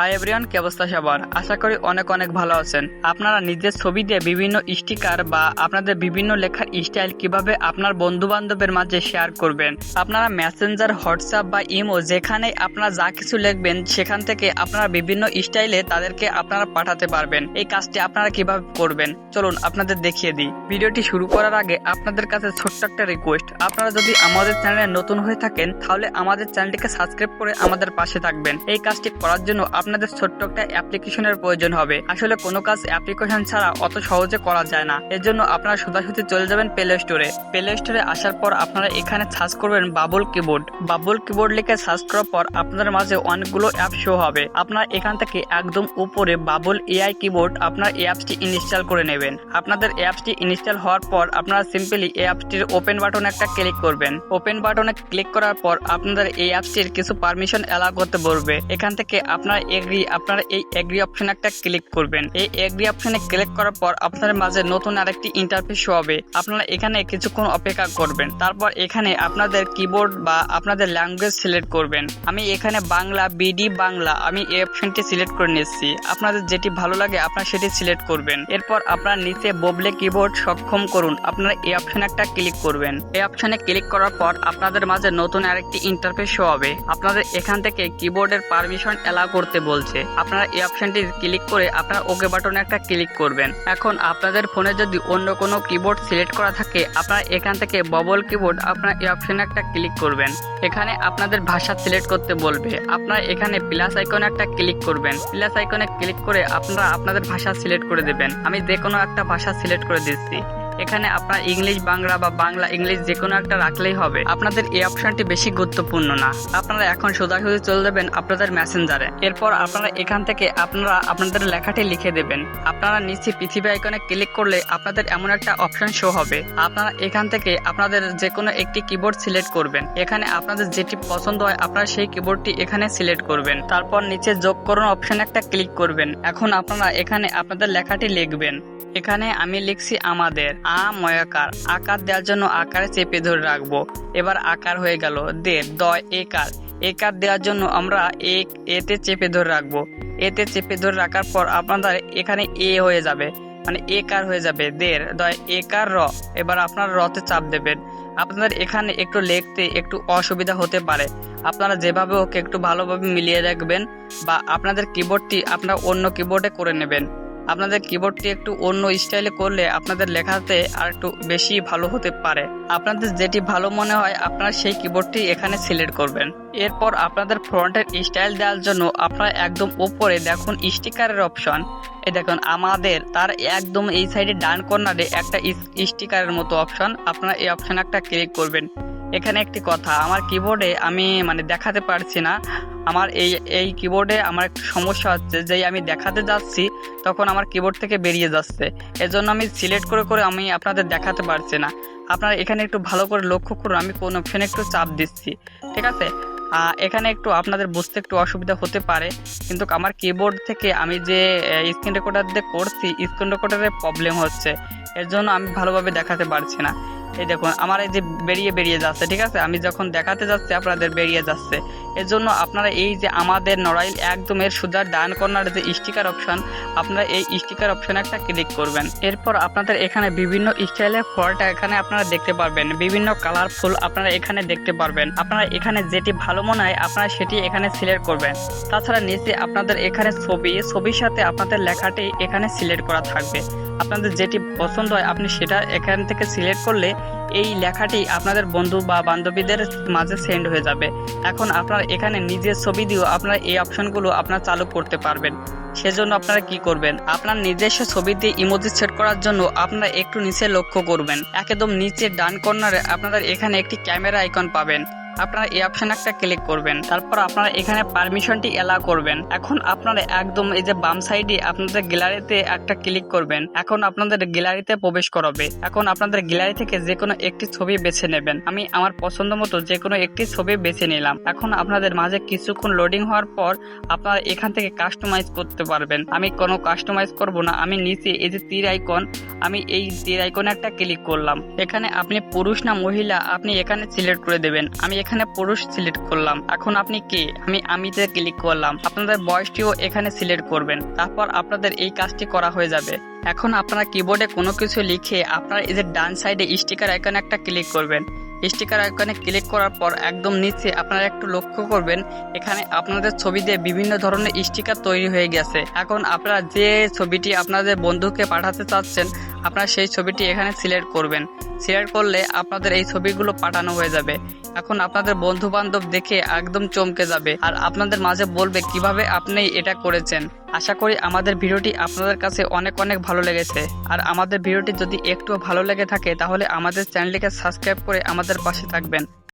Hi everyone, কি অবস্থা সবার? আশা করি অনেক অনেক ভালো আছেন। আপনারা নিজের ছবি দিয়ে বিভিন্ন স্টিকার বা আপনাদের বিভিন্ন লেখার স্টাইল কিভাবে আপনার বন্ধু বান্ধবের মাঝে শেয়ার করবেন। আপনারা মেসেঞ্জার, হোয়াটসঅ্যাপ বা ইমো যেখানে আপনারা যা কিছু লিখবেন সেখান থেকে আপনারা বিভিন্ন স্টাইলে তাদেরকে আপনারা পাঠাতে পারবেন। এই কাজটি আপনারা কিভাবে করবেন চলুন আপনাদের দেখিয়ে দিই। ভিডিওটি শুরু করার আগে আপনাদের কাছে ছোট্ট একটা রিকোয়েস্ট, আপনারা যদি আমাদের চ্যানেলে নতুন হয়ে থাকেন তাহলে আমাদের চ্যানেলটিকে সাবস্ক্রাইব করে আমাদের পাশে থাকবেন। এই কাজটি করার জন্য আপনাদের ছোট্ট একটা অ্যাপ্লিকেশনের প্রয়োজন হবে। আসলে কোনো কাজ অ্যাপ্লিকেশন ছাড়া অত সহজে করা যায় না। এর জন্য আপনারা সোজাসুজি চলে যাবেন প্লে স্টোরে। প্লে স্টোরে আসার পর আপনারা এখানে সার্চ করবেন বাবল কিবোর্ড। বাবল কিবোর্ড লিখে সার্চ করার পর আপনাদের মাঝে অনেকগুলো অ্যাপ শো হবে। আপনারা এখান থেকে একদম উপরে বাবল এআই কিবোর্ড আপনার এই অ্যাপসটি ইনস্টল করে নেবেন। আপনাদের অ্যাপসটি ইনস্টল হওয়ার পর আপনারা সিম্পলি এই অ্যাপসটির ওপেন বাটনে একটা ক্লিক করবেন। ওপেন বাটনে ক্লিক করার পর আপনাদের এই অ্যাপসটির কিছু পারমিশন অ্যালাউ করতে বলবে। এখান থেকে আপনারা এই এগ্রি অপশনে একটা ক্লিক করবেন। এই এগ্রি অপশনে ক্লিক করার পর আপনাদের মাঝে নতুন আরেকটি ইন্টারফেস শো হবে। আপনারা এখানে কিছুক্ষণ অপেক্ষা করবেন। তারপর এখানে আপনাদের কিবোর্ড বা আপনাদের ল্যাঙ্গুয়েজ সিলেক্ট করবেন। আমি এখানে বাংলা, বিডি বাংলা, আমি এই অপশনটি সিলেক্ট করে নিচ্ছি। আপনাদের যেটি ভালো লাগে আপনারা সেটি সিলেক্ট করবেন। এরপর আপনারা নিচে ববলে কিবোর্ড সক্ষম করুন, আপনারা এই অপশনে একটা ক্লিক করবেন। এই অপশনে ক্লিক করার পর আপনাদের মাঝে নতুন আরেকটি ইন্টারফেস শো হবে। আপনাদের এখান থেকে কিবোর্ডের পারমিশন অ্যালাউ করতে বলছে। আপনারা এই অপশনটি ক্লিক করে আপনারা ওকে বাটনে একটা ক্লিক করবেন। এখন আপনাদের ফোনে যদি অন্য কোনো কিবোর্ড সিলেক্ট করা থাকে আপনারা এখান থেকে ববল কিবোর্ড আপনারা এই অপশনে একটা ক্লিক করবেন। এখানে আপনাদের ভাষা সিলেক্ট করতে বলবে। আপনারা এখানে প্লাস আইকনে একটা ক্লিক করবেন। প্লাস আইকনে ক্লিক করে আপনারা আপনাদের ভাষা সিলেক্ট করে দেবেন। আমি যে কোনো একটা ভাষা সিলেক্ট করে দিচ্ছি। এখানে আপনার ইংলিশ বাংলা বা বাংলা ইংলিশ যে কোনো একটা রাখলেই হবে। আপনাদের এই অপশনটি বেশি গুরুত্বপূর্ণ না। আপনারা এখন সোজাসুজি চলে যাবেন আপনাদের মেসেঞ্জারে। এরপর আপনারা এখান থেকে আপনারা আপনাদের লেখাটি লিখে দেবেন। আপনারা নিচে পৃথিবী আইকনে ক্লিক করলে আপনাদের এমন একটা অপশন শো হবে। আপনারা এখান থেকে আপনাদের যে কোনো একটি কিবোর্ড সিলেক্ট করবেন। এখানে আপনাদের যেটি পছন্দ হয় আপনারা সেই কিবোর্ডটি এখানে সিলেক্ট করবেন। তারপর নিচে যোগ করুন অপশনে একটা ক্লিক করবেন। এখন আপনারা এখানে আপনাদের লেখাটি লিখবেন। এখানে আমি লিখছি আমাদের ময়াকার। আকার দেওয়ার জন্য আকারে চেপে ধরে রাখবো। এবার আকার হয়ে গেল। দয় একার। একার দেওয়ার জন্য আমরা এতে চেপে ধরে রাখবো। এতে চেপে ধরে রাখার পর আপনাদের এখানে এ হয়ে যাবে, মানে একার হয়ে যাবে। দয় একার র। এবার আপনারা রতে চাপ দেবেন। আপনাদের এখানে একটু লিখতে একটু অসুবিধা হতে পারে। আপনারা যেভাবে ওকে একটু ভালোভাবে মিলিয়ে রাখবেন বা আপনাদের কিবোর্ডটি আপনারা অন্য কিবোর্ডে করে নেবেন। আপনাদের কিবোর্ডটি একটু অন্য স্টাইলে করলে আপনাদের লেখাতে আর একটু বেশি ভালো হতে পারে। আপনাদের যেটি ভালো মনে হয় আপনারা সেই কিবোর্ডটি এখানে সিলেক্ট করবেন। এরপর আপনাদের ফ্রন্টের স্টাইল দেওয়ার জন্য আপনারা একদম উপরে দেখুন স্টিকারের অপশন। এই দেখুন আমাদের, তার একদম এই সাইডে ডান কর্নারে একটা স্টিকারের মতো অপশন। আপনারা এই অপশন একটা ক্লিক করবেন। এখানে একটি কথা, আমার কিবোর্ডে আমি দেখাতে পারছি না। আমার এই কিবোর্ডে আমার একটু সমস্যা হচ্ছে যে আমি দেখাতে যাচ্ছি তখন আমার কিবোর্ড থেকে বেরিয়ে যাচ্ছে। এজন্য আমি সিলেক্ট করে আমি আপনাদের দেখাতে পারছি না। আপনারা এখানে একটু ভালো করে লক্ষ্য করুন, আমি কোন অপশনে একটু চাপ দিচ্ছি, ঠিক আছে? এখানে একটু আপনাদের বুঝতে একটু অসুবিধা হতে পারে, কিন্তু আমার কিবোর্ড থেকে আমি যে স্ক্রিন রেকর্ডার দিয়ে করছি স্ক্রিন রেকর্ডারের প্রবলেম হচ্ছে। এর জন্য আমি ভালোভাবে দেখাতে পারছি না। এই দেখুন আমার এই যে বেরিয়ে যাচ্ছে, ঠিক আছে? আমি যখন দেখাতে যাচ্ছি আপনাদের বেরিয়ে যাচ্ছে। এর জন্য আপনারা এই যে আমাদের নড়াইল একদম এর সোজা ডান কর্নারে যে স্টিকার অপশন, আপনারা এই স্টিকার অপশনে একটা ক্লিক করবেন। এরপর আপনাদের এখানে বিভিন্ন স্টাইলের ফন্ট এখানে আপনারা দেখতে পারবেন, বিভিন্ন কালারফুল আপনারা এখানে দেখতে পারবেন। আপনারা এখানে যেটি ভালো মনে হয় আপনারা সেটি এখানে সিলেক্ট করবেন। তাছাড়া নিচে আপনাদের এখানে ছবির সাথে আপনাদের লেখাটি এখানে সিলেক্ট করা থাকবে। আপনাদের যেটি পছন্দ হয় আপনি সেটা এখান থেকে সিলেক্ট করলে এই লেখাটি আপনাদের বন্ধু বা বান্ধবীদের মাঝে সেন্ড হয়ে যাবে। এখন আপনারা এখানে নিজের ছবি দিয়েও আপনারা এই অপশনগুলো আপনারা চালু করতে পারবেন। সেজন্য আপনারা কি করবেন, আপনার নিজস্ব ছবি দিয়ে ইমোজি সেট করার জন্য আপনারা একটু নিচে লক্ষ্য করবেন। একদম নিচে ডান কর্নারে আপনাদের এখানে একটি ক্যামেরা আইকন পাবেন। আপনারা এই অপশনে একটা ক্লিক করবেন। তারপর আপনারা এখানে পারমিশনটি অ্যালাউ করবেন। এখন আপনারা একদম এই যে বাম সাইডে আপনাদের গ্যালারিতে একটা ক্লিক করবেন। এখন আপনাদের গ্যালারিতে প্রবেশ করাবে। এখন আপনাদের গ্যালারি থেকে যে কোনো একটি ছবি বেছে নেবেন। আমি আমার পছন্দ মতো যে কোনো একটি ছবি বেছে নিলাম। এখন আপনাদের মাঝে কিছুক্ষণ লোডিং হওয়ার পর আপনারা এখান থেকে কাস্টমাইজ করতে পারবেন। আমি কোনো কাস্টমাইজ করব না। আমি নিচে এই যে তীর আইকন, আমি এই তীর আইকনে একটা ক্লিক করলাম। এখানে আপনি পুরুষ না মহিলা আপনি এখানে সিলেক্ট করে দেবেন। আমি এখানে পুরুষ সিলেক্ট করলাম। এখন আপনি কে, আমি আমিতে ক্লিক করলাম। আপনাদের বয়সটিও এখানে সিলেক্ট করবেন। তারপর আপনাদের এই কাজটি করা হয়ে যাবে। এখন আপনারা কিবোর্ডে কোনো কিছু লিখে আপনার এই যে ডান সাইডে স্টিকার আইকনে একটা ক্লিক করবেন। স্টিকার আইকনে ক্লিক করার পর একদম নিচে আপনারা একটু লক্ষ্য করবেন, এখানে আপনাদের ছবি দিয়ে বিভিন্ন ধরনের স্টিকার তৈরি হয়ে গেছে। এখন আপনারা যে ছবিটি আপনাদের বন্ধুকে পাঠাতে চাচ্ছেন, আপনারা সেই ছবিটি এখানে সিলেক্ট করবেন। সিলেক্ট করলে আপনাদের এই ছবিগুলো পাঠানো হয়ে যাবে। এখন আপনাদের বন্ধু বান্ধব দেখে একদম চমকে যাবে আর আপনাদের মাঝে বলবে কিভাবে আপনি এটা করেছেন। আশা করি আমাদের ভিডিওটি আপনাদের কাছে অনেক অনেক ভালো লেগেছে। আর আমাদের ভিডিওটি যদি একটু ভালো লেগে থাকে তাহলে আমাদের চ্যানেলটিকে সাবস্ক্রাইব করে আমাদের পাশে থাকবেন।